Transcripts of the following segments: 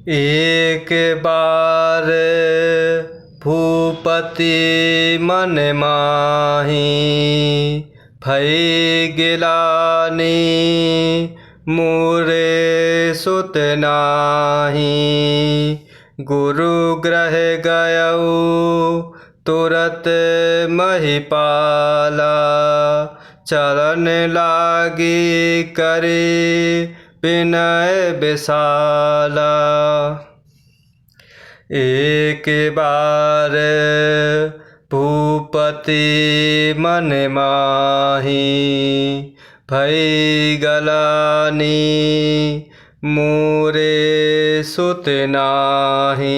एक बार भूपति मन माही, भई गिलानी मोरे सुत नाही। गुरु ग्रह गयऊ तुरत महिपाला, चरण लागी करे विनय विशाला। एक बार भूपति मन माही, भई गलानी मोरे सुत नाही।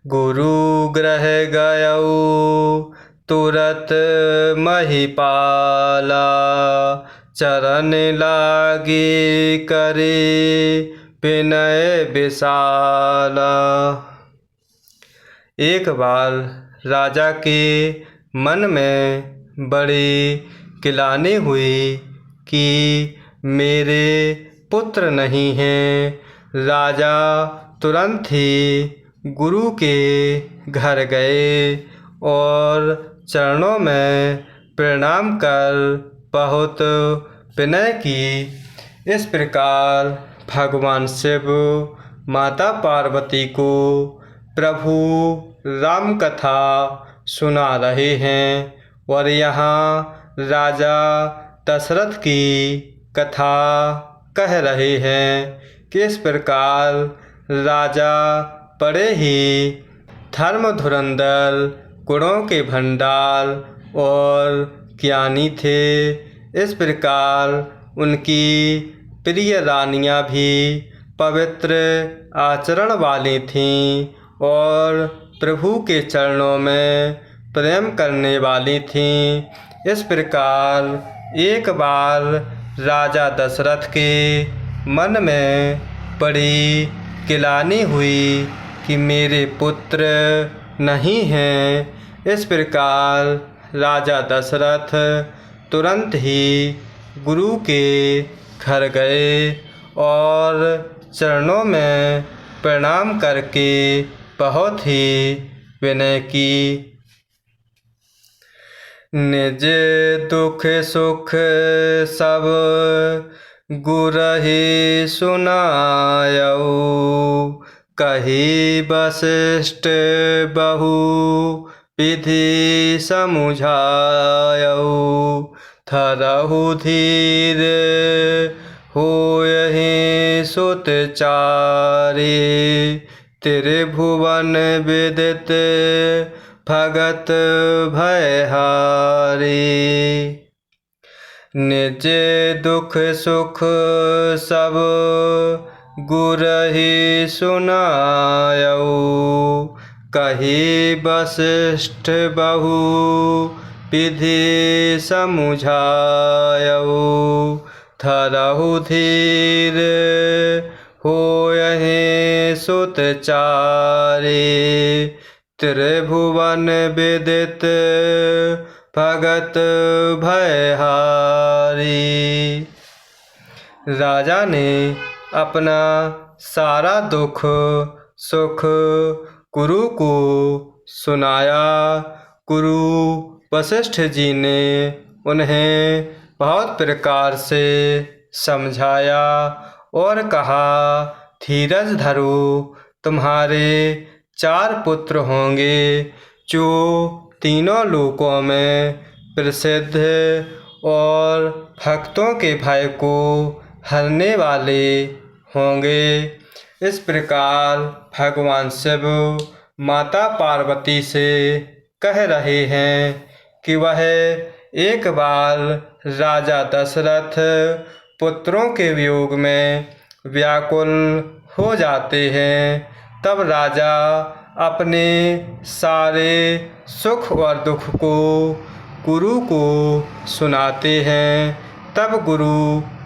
गुरु ग्रह गयऊ तुरत महिपाला, चरण लागी करे विनय विशाला। एक बार राजा के मन में बड़ी गिलानी हुई कि मेरे पुत्र नहीं हैं। राजा तुरंत ही गुरु के घर गए और चरणों में प्रणाम कर बहुत विनय की। इस प्रकार भगवान शिव माता पार्वती को प्रभु राम कथा सुना रहे हैं और यहाँ राजा दशरथ की कथा कह रहे हैं। किस प्रकार राजा बड़े ही धर्म धुरंधर, गुणों के भंडार और ज्ञानी थे। इस प्रकार उनकी प्रिय रानियां भी पवित्र आचरण वाली थीं और प्रभु के चरणों में प्रेम करने वाली थीं। इस प्रकार एक बार राजा दशरथ के मन में बड़ी गिलानी हुई कि मेरे पुत्र नहीं हैं। इस प्रकार राजा दशरथ तुरंत ही गुरु के घर गए और चरणों में प्रणाम करके बहुत ही विनय की। निज दुख सुख सब गुरहि सुनायऊ, कही वशिष्ठ बहु विधि समुझायऊ। धरहु धीर होयहि सुत चारि, त्रिभुवन विदित भगत भयहारी। निज दुख सुख सब गुरहि सुनायऊ, कही वशिष्ठ बहु विधि समुझायऊ। धरहु धीर होयहि सुत चारि, त्रिभुवन विदित भगत भयहारी। राजा ने अपना सारा दुख सुख गुरु को सुनाया। गुरु वशिष्ठ जी ने उन्हें बहुत प्रकार से समझाया और कहा, धीरज धरो, तुम्हारे 4 पुत्र होंगे जो तीनों लोकों में प्रसिद्ध और भक्तों के भय को हरने वाले होंगे। इस प्रकार भगवान शिव माता पार्वती से कह रहे हैं कि वह एक बार राजा दशरथ पुत्रों के वियोग में व्याकुल हो जाते हैं। तब राजा अपने सारे सुख और दुख को गुरु को सुनाते हैं। तब गुरु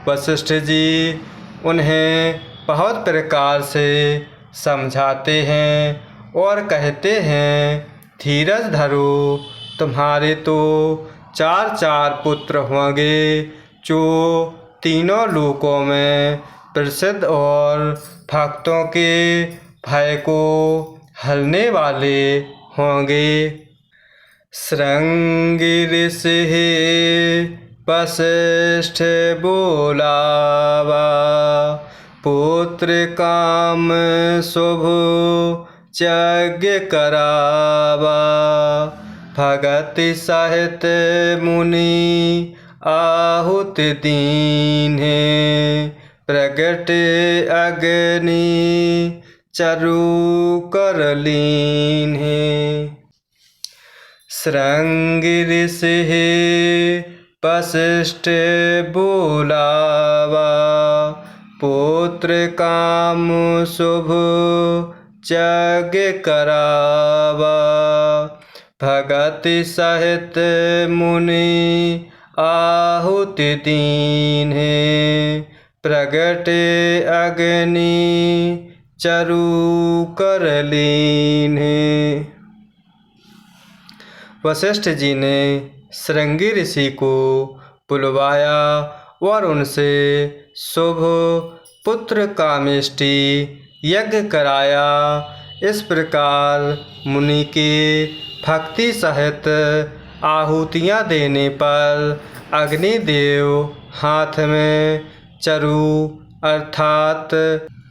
वशिष्ठ जी उन्हें बहुत प्रकार से समझाते हैं और कहते हैं, धीरज धरो, तुम्हारे तो 4 पुत्र होंगे जो तीनों लोकों में प्रसिद्ध और भक्तों के भय को हरने वाले होंगे। श्रृंगी ऋषि वसिष्ठ बोलावा, पुत्र काम शुभ यज्ञ करावा। भगति सहित मुनि आहुति दीन्हे, प्रगट अग्नि चरु कर लीन्हे। श्रृंगी ऋषि वसिष्ठ बोलावा, पुत्र काम शुभ यज्ञ करावा। भगति सहित मुनि आहुति दीन्हे, प्रगट अग्नि चरु कर लीन्हे। वशिष्ठ जी ने श्रृंगी ऋषि को बुलवाया और उनसे शुभ पुत्र कामेष्टि यज्ञ कराया। इस प्रकार मुनि के भक्ति सहित आहुतियाँ देने पर अग्निदेव हाथ में चरु अर्थात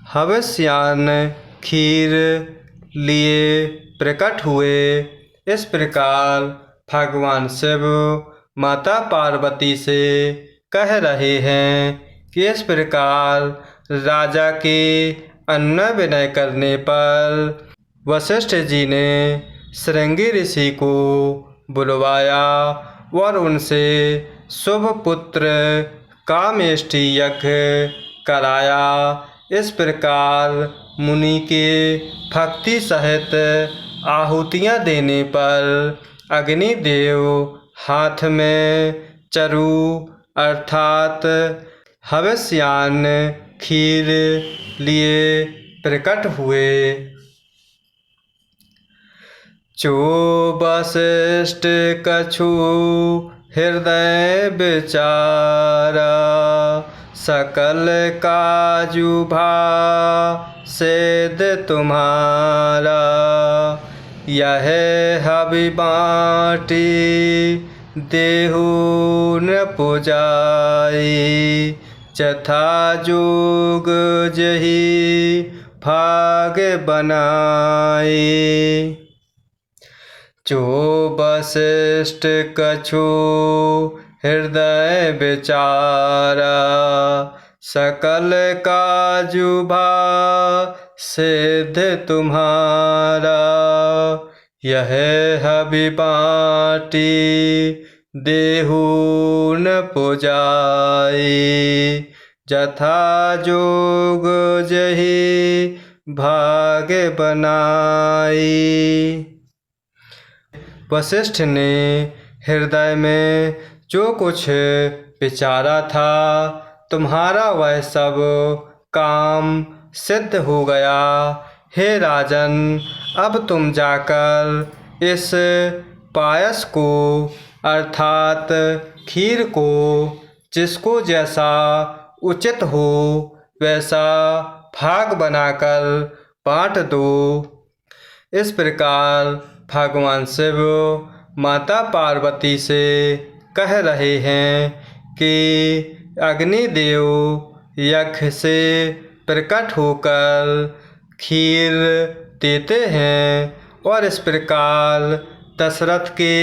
हवस्यान खीर लिए प्रकट हुए। इस प्रकार भगवान शिव माता पार्वती से कह रहे हैं कि इस प्रकार राजा के अनुनय विनय करने पर वशिष्ठ जी ने श्रृंगी ऋषि को बुलवाया और उनसे शुभ पुत्र कामेष्टि यज्ञ कराया। इस प्रकार मुनि के भक्ति सहित आहुतियाँ देने पर अग्निदेव हाथ में चरु अर्थात हवस्यान खीर लिए प्रकट हुए। जो वसिष्ठ कछु हृदय विचारा, सकल काजु भा सिद्ध तुम्हारा। यह हवि बाटी देहु न पुजाई, जथा जोग जही भाग बनाई। जो वसिष्ठ कछु हृदय विचारा, सकल काजु भा सिद्ध तुम्हारा। यह हवि बाटी देहु न पुजाई, जथा जोग जही भाग बनाई। वशिष्ठ ने हृदय में जो कुछ विचारा था, तुम्हारा वह सब काम सिद्ध हो गया। हे राजन, अब तुम जाकर इस पायस को अर्थात खीर को जिसको जैसा उचित हो वैसा भाग बनाकर बाँट दो। इस प्रकार भगवान शिव माता पार्वती से कह रहे हैं कि अग्निदेव यज्ञ से प्रकट होकर खीर देते हैं और इस प्रकार दशरथ के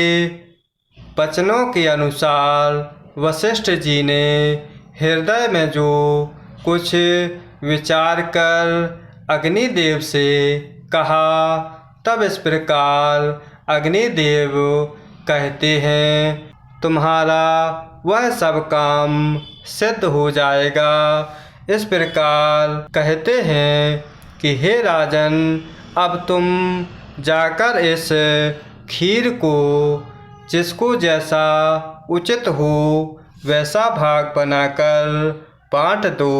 वचनों के अनुसार वशिष्ठ जी ने हृदय में जो कुछ विचार कर अग्निदेव से कहा, तब इस प्रकार अग्निदेव कहते हैं तुम्हारा वह सब काम सिद्ध हो जाएगा। इस प्रकार कहते हैं कि हे राजन, अब तुम जाकर इस खीर को जिसको जैसा उचित हो वैसा भाग बनाकर बाँट दो।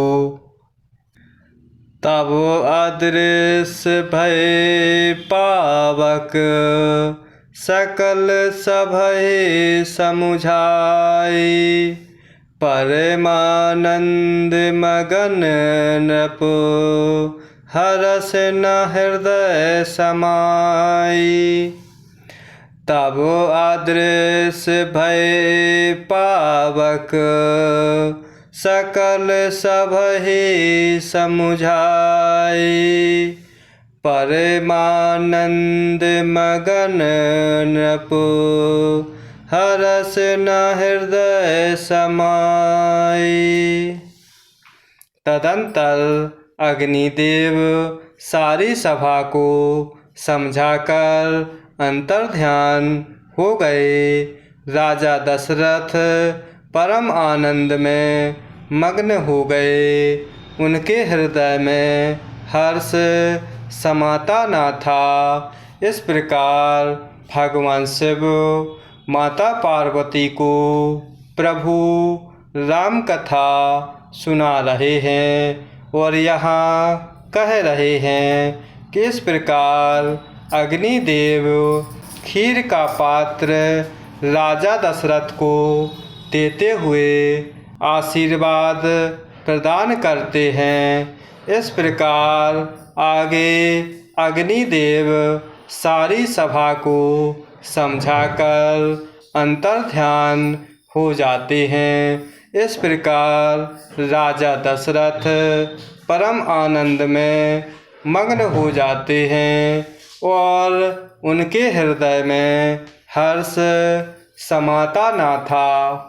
तब अदृश्य भय पावक सकल सभय समुझाई, परमानंद मगन नृप हरस न हृदय समाई। तब अदृश्य भय पावक सकल सबहि समुझाई। परमानंद मगन नृपु हरस न हृदय समाई। तदंतर अग्निदेव सारी सभा को समझाकर अंतर्ध्यान हो गए। राजा दशरथ परम आनंद में मग्न हो गए। उनके हृदय में हर्ष समाता न था। इस प्रकार भगवान शिव माता पार्वती को प्रभु राम कथा सुना रहे हैं और यहाँ कह रहे हैं कि इस प्रकार अग्निदेव खीर का पात्र राजा दशरथ को देते हुए आशीर्वाद प्रदान करते हैं। इस प्रकार आगे अग्निदेव सारी सभा को समझाकर अंतर्ध्यान हो जाते हैं। इस प्रकार राजा दशरथ परम आनंद में मग्न हो जाते हैं और उनके हृदय में हर्ष समाता न था।